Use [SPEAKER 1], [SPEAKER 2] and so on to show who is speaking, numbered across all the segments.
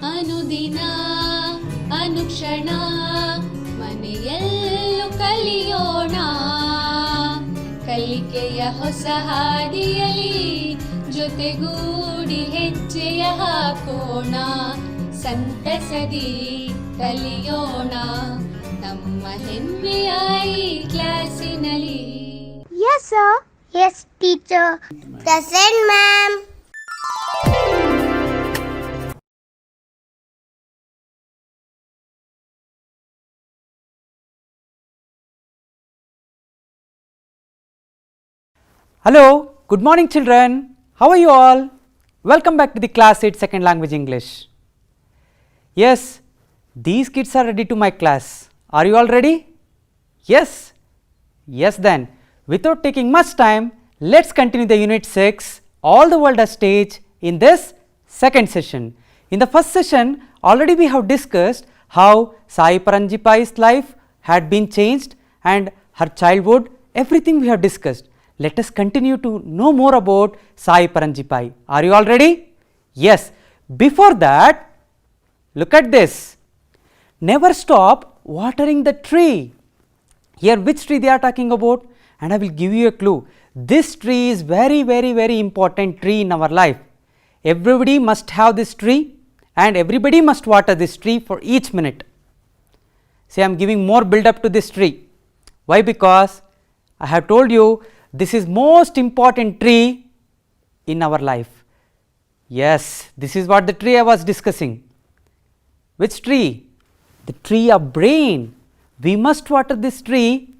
[SPEAKER 1] ಅನುದಿನ ಅನುಕ್ಷಣ ಮನೆಯಲ್ಲೂ ಕಲಿಯೋಣ ಕಲಿಕೆಯ ಹೊಸ ಹಾದಿಯಲಿ ಜೊತೆಗೂಡಿ ಹೆಜ್ಜೆಯ ಹಾಕೋಣ ಸಂತಸದಿ ಕಲಿಯೋಣ ನಮ್ಮ ಹೆಮ್ಮೆಯ ಈ ಕ್ಲಾಸಿನಲ್ಲಿ.
[SPEAKER 2] Yes, sir. Yes, teacher. Present, ma'am.
[SPEAKER 3] Hello, good morning children. How are you all? Welcome back to the class 8 second language English. Yes, these kids are ready to my class. Are you all ready? Yes? Yes then, without taking much time, let's continue the unit 6, All the World a Stage, in this second session. In the first session, already we have discussed how Sai Paranjipai's life had been changed and her childhood, everything we have discussed. Let us continue to know more about Sai Paranjipai. Are you all ready? Yes. Before that, look at this. Never stop watering the tree. Here which tree they are talking about? And I will give you a clue. This tree is very important tree in our life. Everybody must have this tree and everybody must water this tree for each minute. See, I am giving more build up to this tree. Why? Because I have told you this is most important tree in our life. Yes, this is what the tree I was discussing. Which tree? The tree of brain. We must water this tree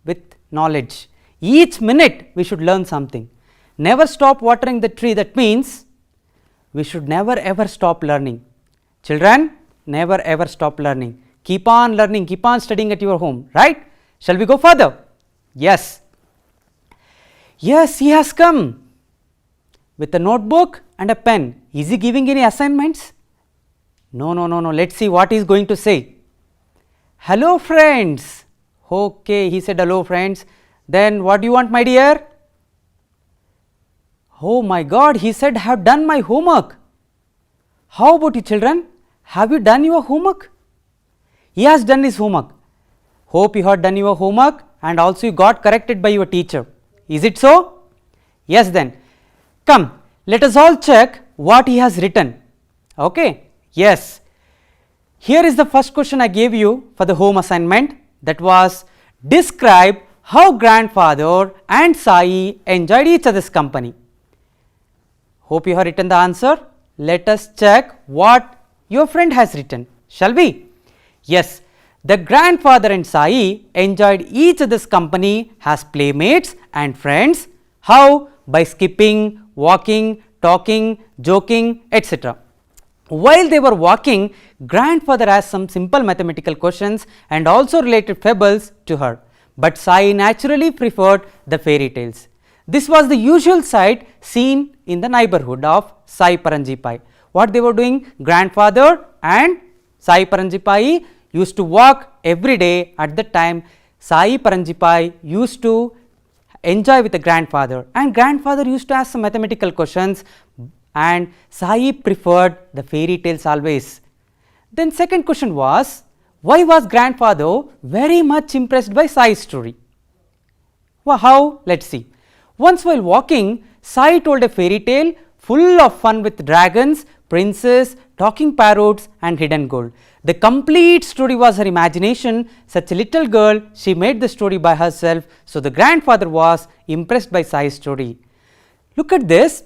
[SPEAKER 3] with knowledge. Each minute we should learn something. Never stop watering the tree. That means we should never ever stop learning. Children, never ever stop learning. Keep on learning, keep on studying at your home, right? Shall we go further? Yes. Yes, he has come with a notebook and a pen. Is he giving any assignments? No. Let's see what he is going to say. Hello friends. Okay, he said hello friends. Then what do you want, my dear? Oh my God, he said I have done my homework. How about you children? Have you done your homework? He has done his homework. Hope you have done your homework and also you got corrected by your teacher. Is it so? Yes then. Come, let us all check what he has written. Okay? Yes. Here is the first question I gave you for the home assignment, that was describe how grandfather and Sai enjoyed each other's company. Hope you have written the answer. Let us check what your friend has written. Shall we? Yes. The grandfather and Sai enjoyed each other's company as playmates and friends. How? By skipping, walking, talking, joking, etc. While they were walking, grandfather asked some simple mathematical questions and also related fables to her. But Sai naturally preferred the fairy tales. This was the usual sight seen in the neighborhood of Sai Paranjipai. What they were doing? Grandfather and Sai Paranjipai used to walk every day. At the time, Sai Paranjipai used to enjoy with the grandfather, and grandfather used to ask some mathematical questions and Sai preferred the fairy tales always. Then second question was, why was grandfather very much impressed by Sai's story? Well, how? Let's see. Once while walking, Sai told a fairy tale full of fun with dragons, princes, talking parrots and hidden gold. The complete story was her imagination. Such a little girl, she made the story by herself. So the grandfather was impressed by Sai's story. Look at this,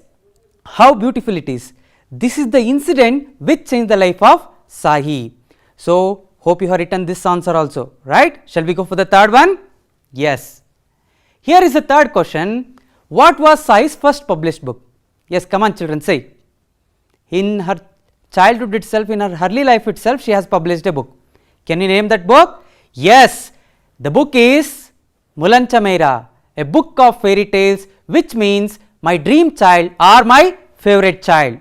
[SPEAKER 3] how beautiful it is. This is the incident which changed the life of Sai. So hope you have written this answer also, right? Shall we go for the third one? Yes. Here is the third question. What was Sai's first published book? Yes, come on children, say. In her childhood itself, in her early life itself, she has published a book. Can you name that book? Yes, the book is Mulanchameira, a book of fairy tales, which means my dream child or my favorite child.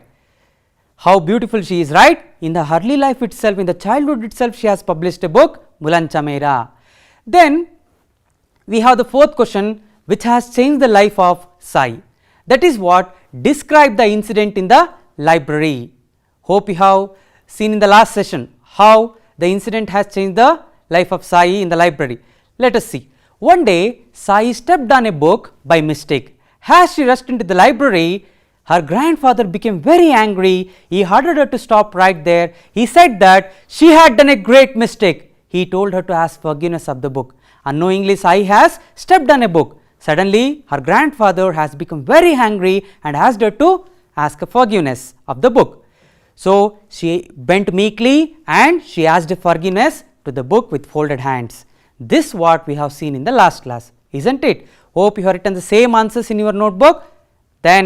[SPEAKER 3] How beautiful she is, right? In the early life itself, in the childhood itself, she has published a book, Mulanchameira. Then we have the fourth question, which has changed the life of Sai. That is what? Describe the incident in the library. Hope you have seen in the last session how the incident has changed the life of Sai in the library. Let us see. One day, Sai stepped on a book by mistake. As she rushed into the library, her grandfather became very angry. He ordered her to stop right there. He said that she had done a great mistake. He told her to ask forgiveness of the book. Unknowingly, Sai has stepped on a book. Suddenly, her grandfather has become very angry and asked her to ask forgiveness of the book. So, she bent meekly and she asked forgiveness to the book with folded hands. This what we have seen in the last class, isn't it? Hope you have written the same answers in your notebook. Then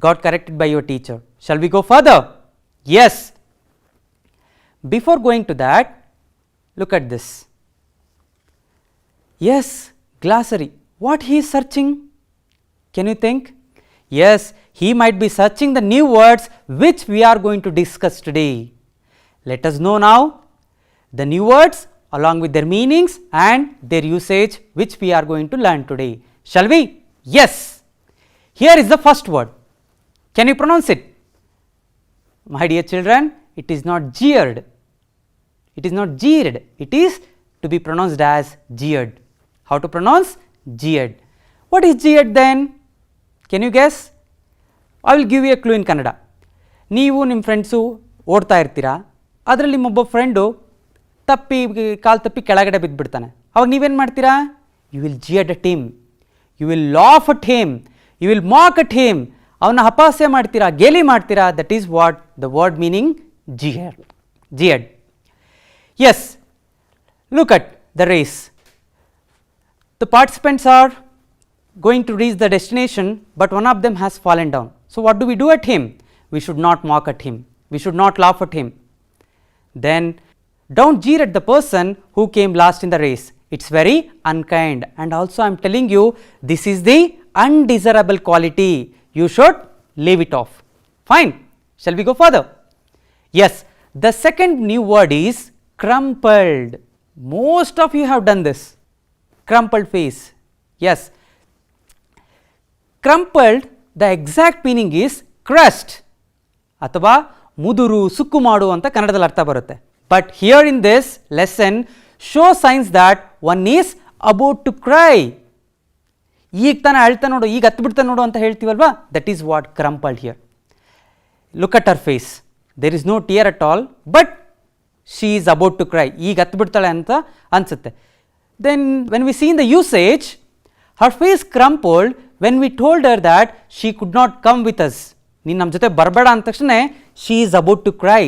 [SPEAKER 3] got corrected by your teacher. Shall we go further? Yes. Before going to that, look at this. Yes, glossary. What he is searching? Can you think? Yes, he might be searching the new words which we are going to discuss today. Let us know now the new words along with their meanings and their usage which we are going to learn today. Shall we? Yes. Here is the first word. Can you pronounce it? My dear children, it is not jeered. It is not jeered. It is to be pronounced as jeered. How to pronounce? Jeered. What is jeered then? Can you guess? I will give you a clue in Kannada. ನೀವು ನಿಮ್ಮ friends ಓಡ್ತಾ ಇರ್ತೀರಾ, ಅದರಲ್ಲಿ ನಿಮ್ಮೊಬ್ಬ friend ಕಾಲು ತಪ್ಪಿ ಕೆಳಗಡೆ ಬಿದ್ದುಬಿಡ್ತಾನೆ. ಅವಾಗ ನೀವೇನು ಮಾಡ್ತೀರಾ? You will jeered at him, you will laugh at him, you will mock at him. ಅವನ್ನ ಅಪಹಾಸ್ಯ ಮಾಡ್ತೀರಾ, ಗೇಲಿ ಮಾಡ್ತೀರಾ. That is what the word meaning jeered. Yes, look at the race. The participants are going to reach the destination, but one of them has fallen down. So, what do we do at him? We should not mock at him, we should not laugh at him. Then don't jeer at the person who came last in the race. It's very unkind, and also I am telling you, this is the undesirable quality. You should leave it off. Fine. Shall we go further? Yes, the second new word is crumpled. Most of you have done this. Crumpled face. Yes. Crumpled, the exact meaning is crushed ಅಥವಾ ಮುದುರು ಸುಕ್ಕು ಮಾಡು ಅಂತ ಕನ್ನಡದಲ್ಲಿ ಅರ್ಥ ಬರುತ್ತೆ. But here in this lesson, show signs that one is about to cry. ಈಗ ತಾನೇ ಅಳ್ತಾ ನೋಡು, ಈಗ ಹತ್ತು ಬಿಡ್ತಾ ನೋಡು ಅಂತ ಹೇಳ್ತೀವಲ್ವಾ, that is what crumpled here. Look at her face. There is no tear at all, but she is about to cry. ಈಗ ಹತ್ತು ಬಿಡ್ತಾಳೆ ಅಂತ ಅನಿಸುತ್ತೆ. Then when we see in the usage, her face crumpled when we told her that she could not come with us. ನೀನು ನಮ್ಮ ಜೊತೆ ಬರಬೇಡ ಅಂದ ತಕ್ಷಣ she is about to cry.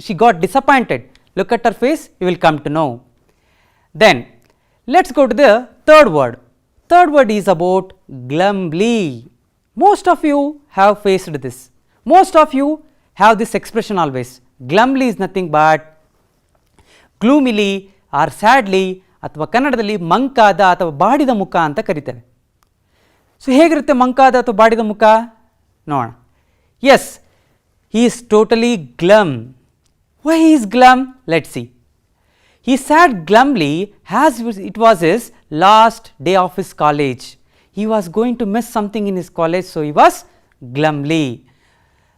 [SPEAKER 3] She got disappointed. Look at her face, you will come to know. Then let's go to the third word. Third word is about glumly. Most of you have faced this. Most of you have this expression always. Glumly is nothing but gloomily or sadly ಅಥವಾ ಕನ್ನಡದಲ್ಲಿ ಮಂಕಾದ ಅಥವಾ ಬಾಡಿದ ಮುಖ ಅಂತ ಕರಿತೇವೆ. So ಹೇಗಿರುತ್ತೆ ಮಂಕಾದ ಅಥವಾ ಬಾಡಿದ ಮುಖ ನೋಡೋಣ. Yes, he is totally glum. Why he is glum? Let's see. He sat glumly as it was his last day of his college. He was going to miss something in his college, so he was glumly.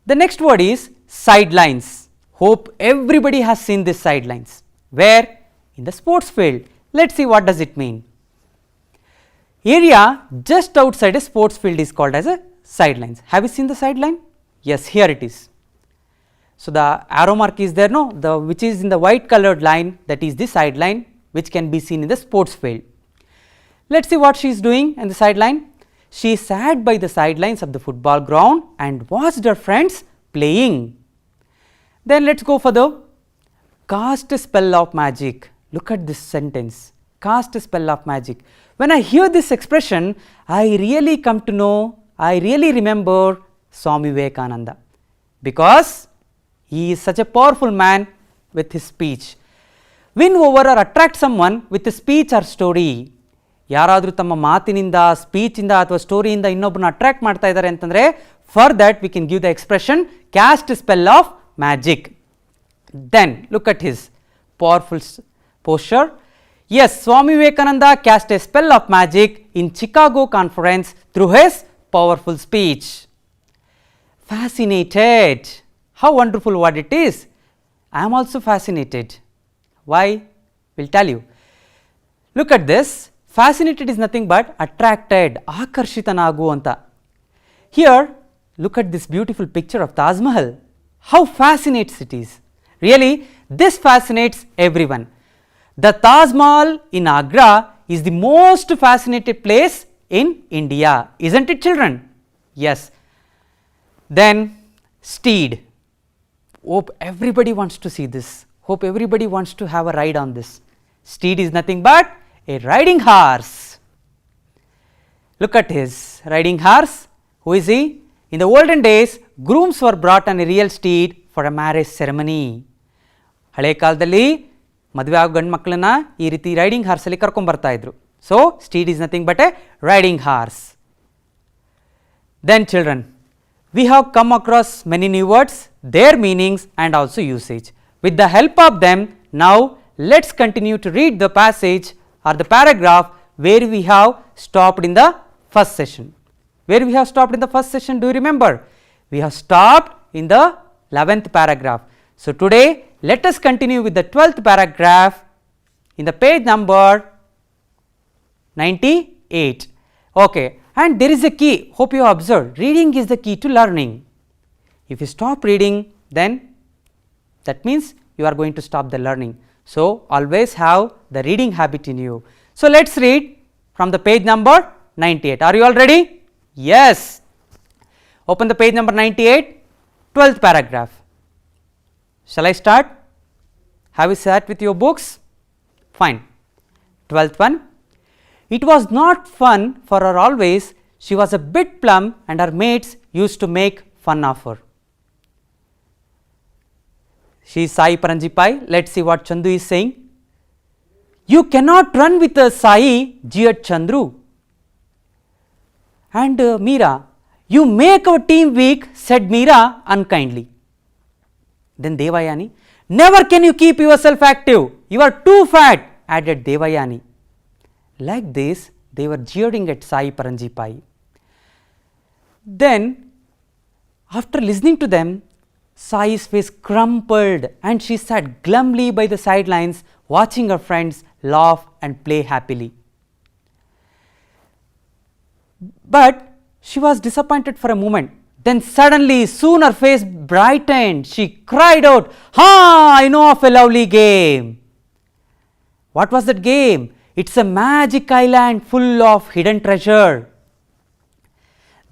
[SPEAKER 3] The next word is sidelines. Hope everybody has seen this sidelines. Where? In the sports field. Let's see what does it mean. Area just outside a sports field is called as a sidelines. Have you seen the sideline? Yes, here it is. So the arrow mark is there, no, which is in the white colored line, that is the sideline which can be seen in the sports field. Let's see what she is doing in the sideline. She sat by the sidelines of the football ground and watched her friends playing. Then let's go further. Cast a spell of magic. Look at this sentence. Cast a spell of magic. When I hear this expression, I really come to know, I really remember Swami Vivekananda, because he is such a powerful man with his speech. Win over or attract someone with a speech or story. ಯಾರಾದರೂ ತಮ್ಮ ಮಾತಿನಿಂದ, ಸ್ಪೀಚಿಂದ ಅಥವಾ ಸ್ಟೋರಿಯಿಂದ ಇನ್ನೊಬ್ಬರನ್ನ attract ಮಾಡ್ತಾ ಇದ್ದಾರೆ ಅಂತಂದರೆ, for that we can give the expression caste spell of magic. Then look at his powerful posture. Yes, Swami Vivekananda cast a spell of magic in Chicago conference through his powerful speech. Fascinated. How wonderful word it is. I am also fascinated. Why? We'll tell you. Look at this. Fascinated is nothing but attracted, ಆಕರ್ಷಿತನಾಗು ಅಂತ. Here, look at this beautiful picture of Taj Mahal. How fascinates it is. Really, this fascinates everyone. The Taj Mahal in Agra is the most fascinated place in India, isn't it, children? Yes. Then steed. Hope everybody wants to see this. Hope everybody wants to have a ride on this. Steed is nothing but a riding horse. Look at his riding horse. Who is he? In the olden days, grooms were brought on a real steed for a marriage ceremony. ಹಳೆ ಕಾಲದಲ್ಲಿ ಮದುವೆ ಆಗೋ ಗಂಡು ಮಕ್ಕಳನ್ನ ಈ ರೀತಿ riding ಹಾರ್ಸಲ್ಲಿ ಕರ್ಕೊಂಡ್ಬರ್ತಾ ಇದ್ರು. So steed is nothing but a riding horse. Then children, we have come across many new words, their meanings and also usage. With the help of them, now let's continue to read the passage or the paragraph where we have stopped in the first session. Where we have stopped in the first session, do you remember? We have stopped in the 11th paragraph. So today let us continue with the 12th paragraph in the page number 98. Okay. And there is a key, hope you have observed, reading is the key to learning. If you stop reading, then that means you are going to stop the learning. So always have the reading habit in you. So let us read from the page number 98. Are you all ready? Yes. Open the page number 98, 12th paragraph. Shall I start? Have you sat with your books? Fine. 12th one. It was not fun for her always, she was a bit plump and her mates used to make fun of her. She is Sai Paranjipai. Let us see what Chandu is saying. You cannot run with a Sai, jeered Chandru. And Meera, you make our team weak, said Meera unkindly. Then Devayani, never can you keep yourself active, you are too fat, added Devayani. Like this, they were jeering at Sai Paranjipai. Then, after listening to them, Sai's face crumpled and she sat glumly by the sidelines, watching her friends laugh and play happily. But she was disappointed for a moment. Then suddenly, soon her face brightened. She cried out, "Ha! I know of a lovely game." What was that game? It's a magic island full of hidden treasure.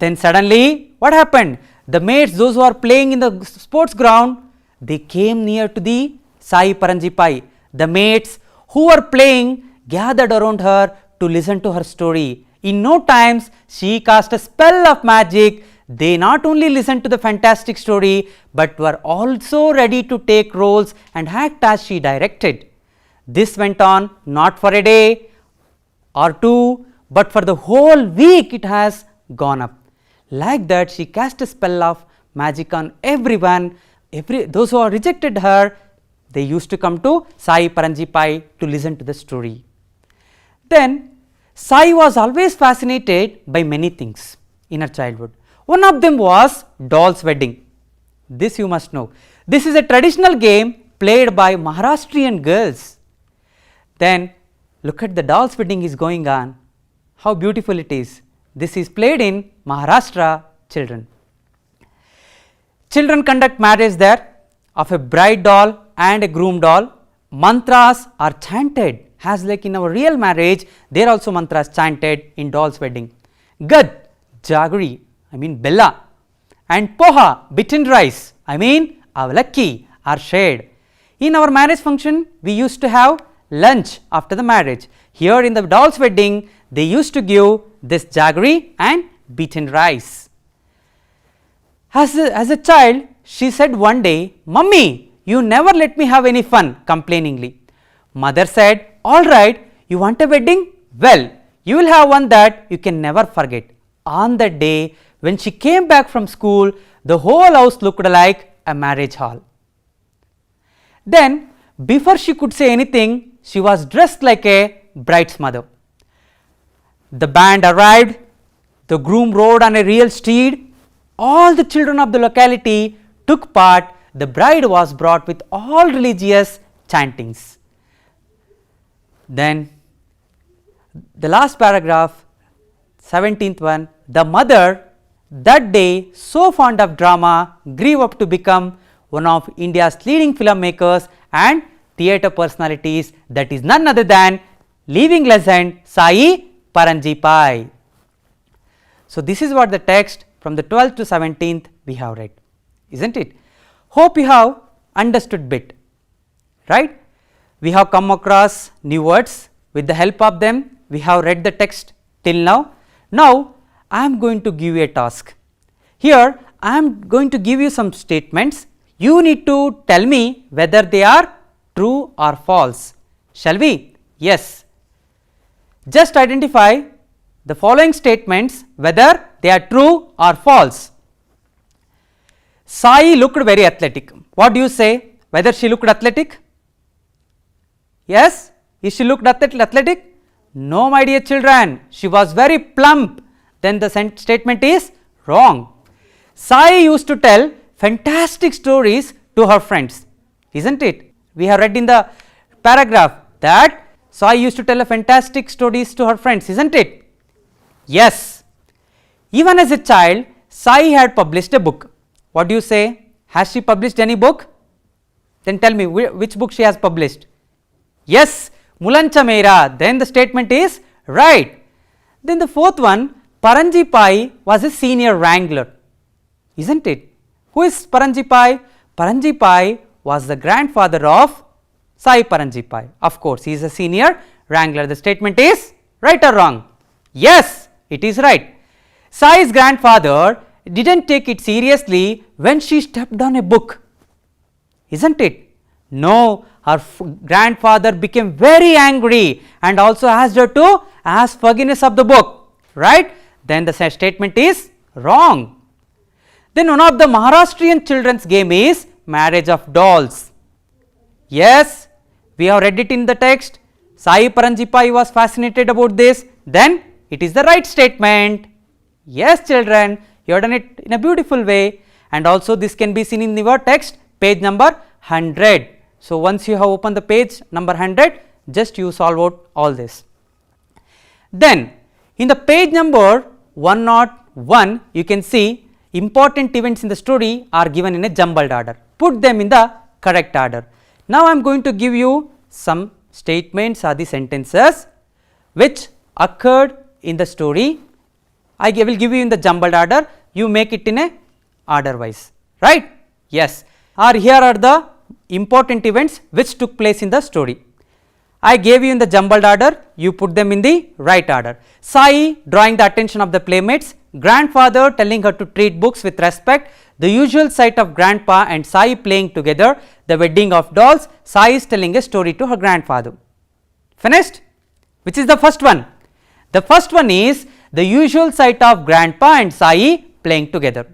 [SPEAKER 3] Then suddenly, what happened? The mates, those who are playing in the sports ground, they came near to the Sai Paranjipai. The mates who were playing gathered around her to listen to her story. In no time, she cast a spell of magic. They not only listened to the fantastic story, but were also ready to take roles and act as she directed. This went on not for a day or two, but for the whole week it has gone up. Like that, she cast a spell of magic on everyone. Those who rejected her, they used to come to Sai Paranjipai to listen to the story. Then, Sai was always fascinated by many things in her childhood. One of them was doll's wedding. This you must know. This is a traditional game played by Maharashtrian girls. Then look at the doll's wedding is going on. How beautiful it is. This is played in Maharashtra, children. Children conduct marriage there of a bride doll and a groom doll. Mantras are chanted as like in our real marriage, there also mantras chanted in doll's wedding. Gad, jaggery, I mean bella, and poha, beaten rice, I mean avalakki, are shared. In our marriage function, we used to have lunch after the marriage. Here in the doll's wedding, they used to give this jaggery and beaten rice. As a child, she said one day, "Mummy, you never let me have any fun," complainingly. Mother said, "All right, you want a wedding? Well, you will have one that you can never forget." On that day, when she came back from school, the whole house looked like a marriage hall. Then, before she could say anything, she was dressed like a bride's mother. The band arrived, the groom rode on a real steed, all the children of the locality took part, the bride was brought with all religious chantings. Then the last paragraph, 17th one, the mother that day so fond of drama grew up to become one of India's leading filmmakers and theatre personalities, that is none other than living legend Sai Paranjipai. So, this is what the text from the 12th to 17th we have read, isn't it? Hope you have understood bit, right? We have come across new words. With the help of them, we have read the text till now. Now, I am going to give you a task. Here, I am going to give you some statements. You need to tell me whether they are true or false. Shall we? Yes. Just identify the following statements whether they are true or false. Sai looked very athletic. What do you say? Whether she looked athletic? Yes? Is she looked athletic? No, my dear children. She was very plump. Then the statement is wrong. Sai used to tell fantastic stories to her friends, isn't it? We have read in the paragraph that Sai used to tell fantastic stories to her friends, isn't it? Yes. Even as a child, Sai had published a book. What do you say? Has she published any book? Then tell me which book she has published. Yes, Mulancha Mera. Then the statement is right. Then the fourth one, Paranjipai was a senior wrangler, isn't it? Who is Paranjipai? Paranjipai was the grandfather of Sai Paranjipai. Of course, he is a senior wrangler. The statement is right or wrong? Yes, it is right. Sai's grandfather didn't take it seriously when she stepped on a book, isn't it? No, her grandfather became very angry and also asked her to ask forgiveness of the book, right? Then the statement is wrong. Then one of the Maharashtrian children's game is marriage of dolls. Yes, we have read it in the text. Sai Paranjipai was fascinated about this. Then it is the right statement. Yes, children, you have done it in a beautiful way. And also this can be seen in your text, page number 100. So, once you have opened the page number 100, just you solve out all this. Then in the page number 101, you can see important events in the story are given in a jumbled order. Put them in the correct order. Now, I am going to give you some statements or the sentences which occurred in the story. I will give you in the jumbled order, you make it in a order wise, right? Yes. Or here are the important events which took place in the story. I gave you in the jumbled order, you put them in the right order. Sai drawing the attention of the playmates, grandfather telling her to treat books with respect, the usual sight of grandpa and Sai playing together, the wedding of dolls, Sai is telling a story to her grandfather. Finished? Which is the first one? The first one is the usual sight of grandpa and Sai playing together.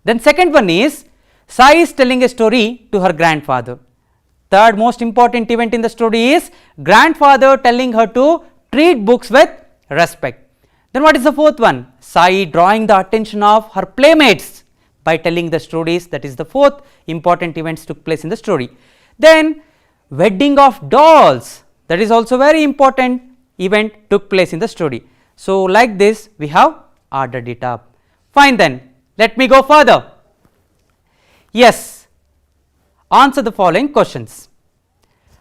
[SPEAKER 3] Then second one is Sai is telling a story to her grandfather. Third most important event in the story is grandfather telling her to treat books with respect. Then what is the fourth one? Sai drawing the attention of her playmates by telling the stories. That is the fourth important events took place in the story. Then wedding of dolls, that is also very important event took place in the story. So, like this we have ordered it up. Fine, then let me go further. Yes, answer the following questions.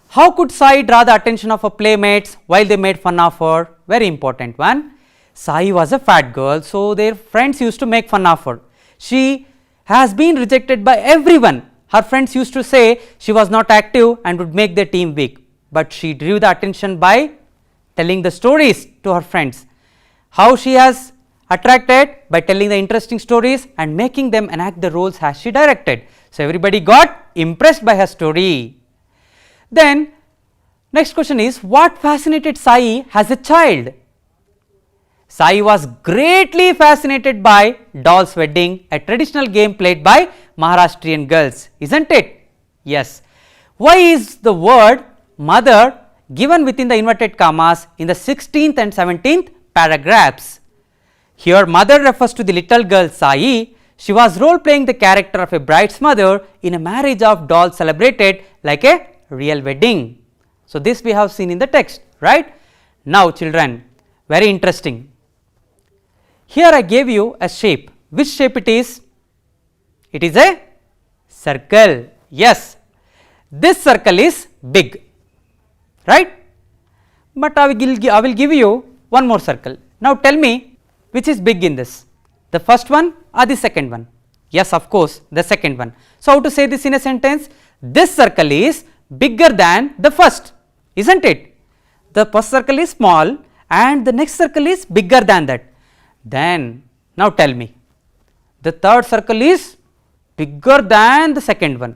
[SPEAKER 3] How could Sai draw the attention of her playmates while they made fun of her? Very important one. Sai was a fat girl, so their friends used to make fun of her. She has been rejected by everyone. Her friends used to say she was not active and would make their team weak, but she drew the attention by telling the stories to her friends. How she has attracted? By telling the interesting stories and making them enact the roles as she directed. So, everybody got impressed by her story. Then next question is, what fascinated Sai as a child? Sai was greatly fascinated by doll's wedding, a traditional game played by Maharashtrian girls, isn't it? Yes. Why is the word mother given within the inverted commas in the 16th and 17th paragraphs? Here mother refers to the little girl Sai. She was role playing the character of a bride's mother in a marriage of dolls celebrated like a real wedding. So, this we have seen in the text, right. Now, children, very interesting. Here I gave you a shape. Which shape it is? It is a circle. Yes, this circle is big, right. But I will give you one more circle. Now, tell me which is big in this, the first one or the second one? Yes, of course, the second one. So, how to say this in a sentence? This circle is bigger than the first, isn't it? The first circle is small and the next circle is bigger than that. Then, now tell me, the third circle is bigger than the second one.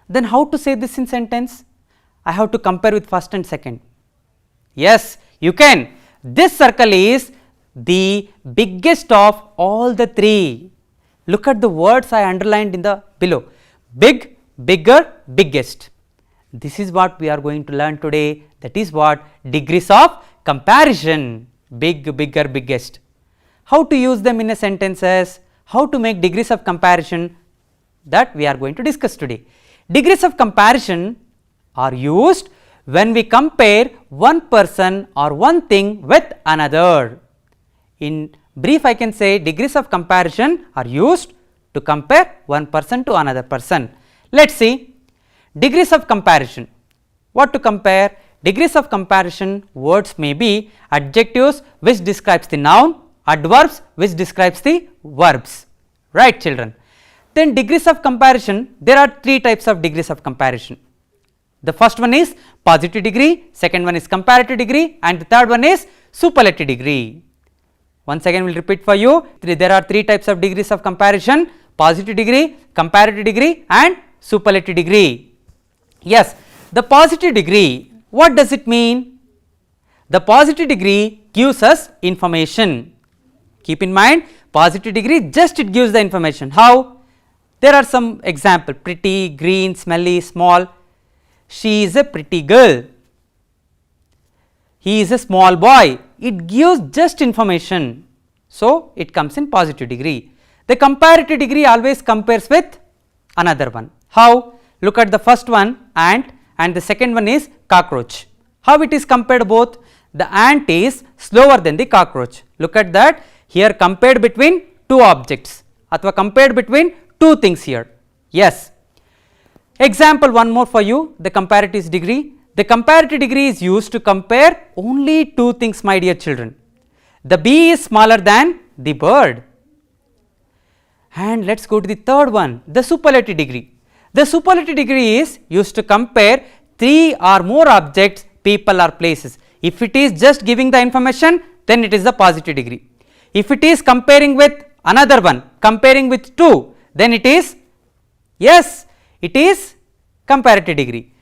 [SPEAKER 3] Then how to say this in sentence? I have to compare with first and second. Yes, you can. This circle is the biggest of all the three. Look at the words I underlined in the below. Big, bigger, biggest. This is what we are going to learn today. That is what degrees of comparison. Big, bigger, biggest. How to use them in a sentences? How to make degrees of comparison? That we are going to discuss today. Degrees of comparison are used when we compare one person or one thing with another. In brief, I can say degrees of comparison are used to compare one person to another person. Let us see degrees of comparison. What to compare? Degrees of comparison words may be adjectives which describes the noun, adverbs which describes the verbs, right children. Then degrees of comparison, there are three types of degrees of comparison. The first one is positive degree, second one is comparative degree and the third one is superlative degree. Once again we will repeat for you, there are three types of degrees of comparison: positive degree, comparative degree and superlative degree. Yes, the positive degree, what does it mean? The positive degree gives us information. Keep in mind, positive degree just it gives the information. How? There are some example: pretty, green, smelly, small. She is a pretty girl. He is a small boy. It gives just information. So, it comes in positive degree. The comparative degree always compares with another one. How? Look at the first one, ant, and the second one is cockroach. How it is compared both? The ant is slower than the cockroach. Look at that. Here compared between two objects, athwa compared between two things here. Yes. Example one more for you, the comparative degree. The comparative degree is used to compare only two things, my dear children. The bee is smaller than the bird. And let us go to the third one, the superlative degree. The superlative degree is used to compare three or more objects, people or places. If it is just giving the information, then it is the positive degree. If it is comparing with another one, comparing with two, then it is, yes, it is comparative degree.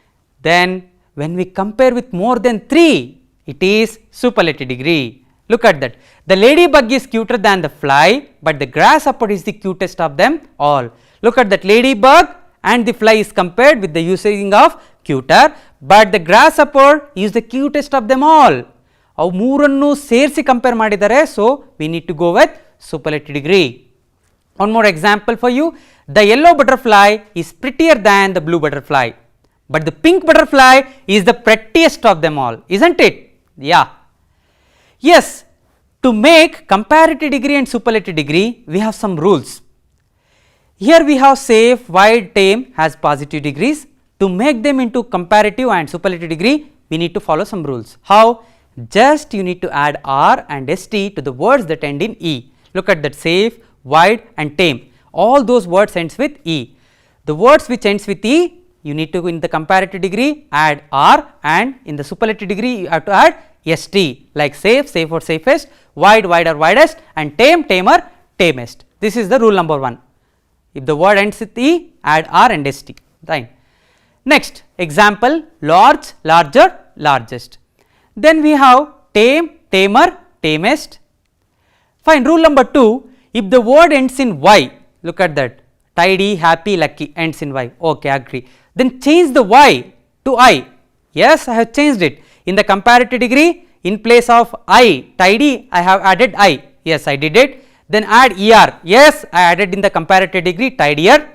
[SPEAKER 3] Then when we compare with more than three, it is superlative degree. Look at that. The ladybug is cuter than the fly, but the grasshopper is the cutest of them all. Look at that, ladybug and the fly is compared with the using of cuter, but the grasshopper is the cutest of them all. ಅವು ಮೂರನ್ನು ಸೇರಿಸಿ compare ಮಾಡಿದ್ದಾರೆ. So we need to go with superlative degree. One more example for you. The yellow butterfly is prettier than the blue butterfly, but the pink butterfly is the prettiest of them all, isn't it? Yeah. Yes, to make comparative degree and superlative degree, we have some rules. Here we have safe, wide, tame has positive degrees. To make them into comparative and superlative degree, we need to follow some rules. How? Just you need to add R and ST to the words that end in E. Look at that, safe, wide and tame. All those words ends with E. The words which ends with E, you need to in the comparative degree add R, and in the superlative degree you have to add ST, like safe, safe or safest, wide, wider, widest, and tame, tamer, tamest. This is the rule number 1. If the word ends with E, add R and ST. Right. Next example, large, larger, largest. Then we have tame, tamer, tamest. Fine. Rule number 2, if the word ends in Y, look at that, tidy, happy, lucky ends in Y. Okay, agree. Then change the Y to I. Yes, I have changed it. In the comparative degree, in place of I, tidy, I have added I. Yes, I did it. Then add ER. Yes, I added in the comparative degree, tidier.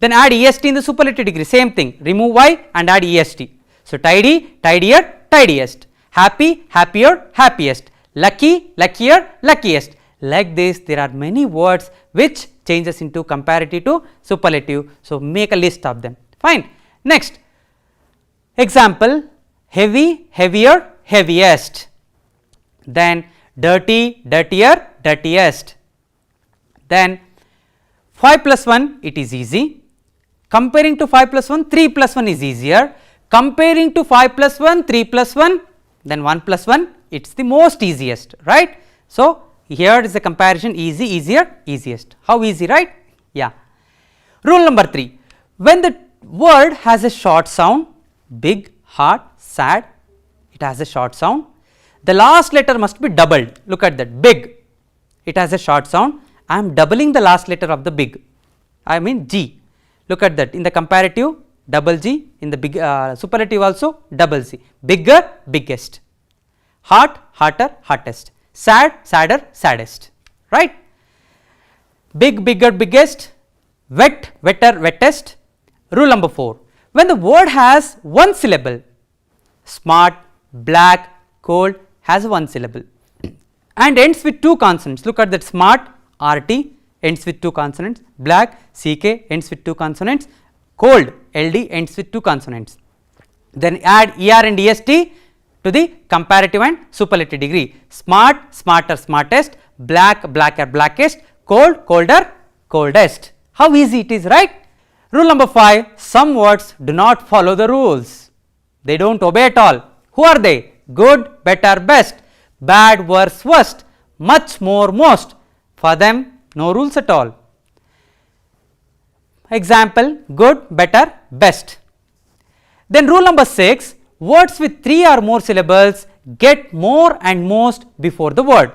[SPEAKER 3] Then add EST in the superlative degree, same thing. Remove Y and add EST. So tidy, tidier, tidiest. Happy, happier, happiest. Lucky, luckier, luckiest. Like this, there are many words which changes into comparative to superlative. So make a list of them. Fine. Next example, heavy, heavier, heaviest. Then dirty, dirtier, dirtiest. Then 5 plus 1, it is easy. Comparing to 5 plus 1, 3 plus 1 is easier. Comparing to 5 plus 1, 3 plus 1, then 1 plus 1, it is the most easiest, right. So here is the comparison, easy, easier, easiest. How easy, right? Yeah. Rule number 3, when the word has a short sound, big, hard, sad, it has a short sound, the last letter must be doubled. Look at that, big, it has a short sound. I am doubling the last letter of the big, I mean G. Look at that, in the comparative double G, in the big superlative also double C. Bigger, biggest. Hot, hotter, hottest. Sad, sadder, saddest, right. Big, bigger, biggest. Wet, wetter, wettest. Rule number 4, when the word has one syllable, smart, black, cold has one syllable and ends with two consonants. Look at that, smart, RT ends with two consonants, black, CK ends with two consonants, cold, LD ends with two consonants. Then add ER and EST to the comparative and superlative degree. Smart, smarter, smartest, black, blacker, blackest, cold, colder, coldest. How easy it is, right? Rule number 5, some words do not follow the rules. They do not obey at all. Who are they? Good, better, best, bad, worse, worst, much, more, most. For them, no rules at all. Example, good, better, best. Then rule number 6, words with 3 or more syllables get more and most before the word.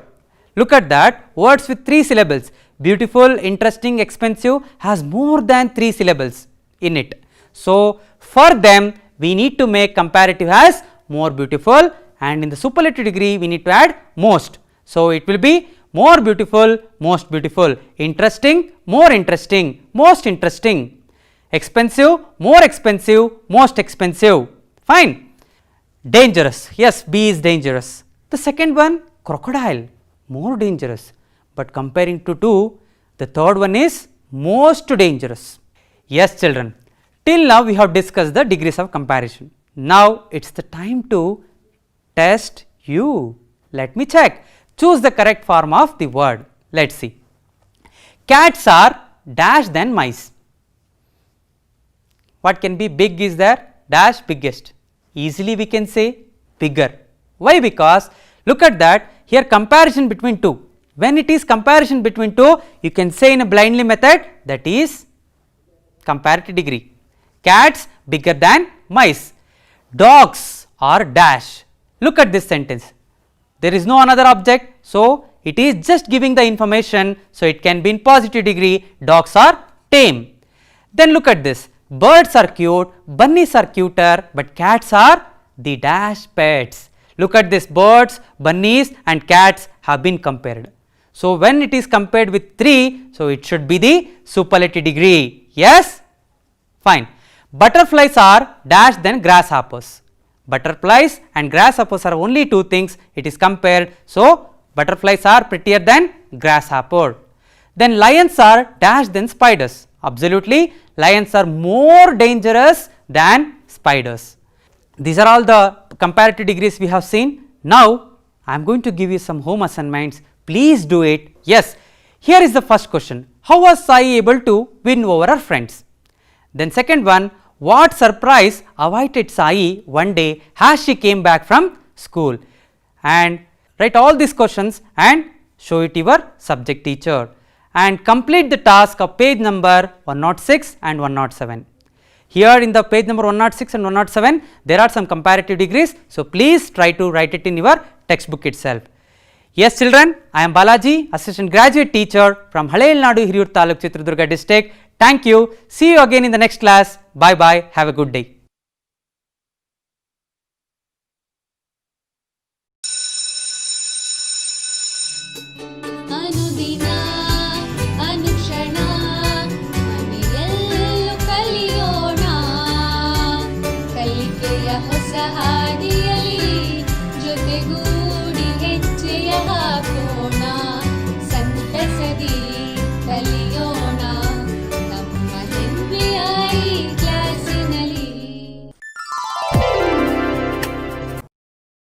[SPEAKER 3] Look at that, words with 3 syllables, beautiful, interesting, expensive has more than 3 syllables in it. So for them we need to make comparative as more beautiful, and in the superlative degree we need to add most. So it will be more beautiful, most beautiful, interesting, more interesting, most interesting, expensive, more expensive, most expensive. Fine. Dangerous, yes, B is dangerous. The second one, crocodile, more dangerous, but comparing to 2, the third one is most dangerous. Yes children, till now we have discussed the degrees of comparison. Now it is the time to test you. Let me check. Choose the correct form of the word. Let us see. Cats are dash than mice. What can be big is there? Dash biggest. Easily we can say bigger. Why? Because look at that, here comparison between 2. When it is comparison between 2, you can say in a blindly method, that is comparative degree. Cats bigger than mice. Dogs are dash. Look at this sentence. There is no another object, so it is just giving the information, so it can be in positive degree. Dogs are tame. Then look at this. Birds are cute, bunnies are cuter, but cats are the dash pets. Look at this, birds, bunnies and cats have been compared. So when it is compared with 3, so it should be the superlative degree. Yes? Fine. Butterflies are dash than grasshoppers. Butterflies and grasshoppers are only 2 things it is compared. So butterflies are prettier than grasshopper. Then lions are dash than spiders. Absolutely, lions are more dangerous than spiders. These are all the comparative degrees we have seen. Now I am going to give you some home assignments. Please do it. Yes, here is the first question. How was Sai able to win over her friends? Then second one, what surprise awaited Sai one day as she came back from school? And write all these questions and show it to your subject teacher, and complete the task of page number 106 and 107. Here in the page number 106 and 107, there are some comparative degrees. So please try to write it in your textbook itself. Yes children, I am Balaji, assistant graduate teacher from Haleyalnadu Hiriyur Taluk, Chitradurga district. Thank you. See you again in the next class. Bye bye. Have a good day.
[SPEAKER 1] Anudina ಹಾದಿಯಲಿ ಜೊತೆಗೂಡಿ ಹೆಜ್ಜೆಯ ಹಾಕೋಣ.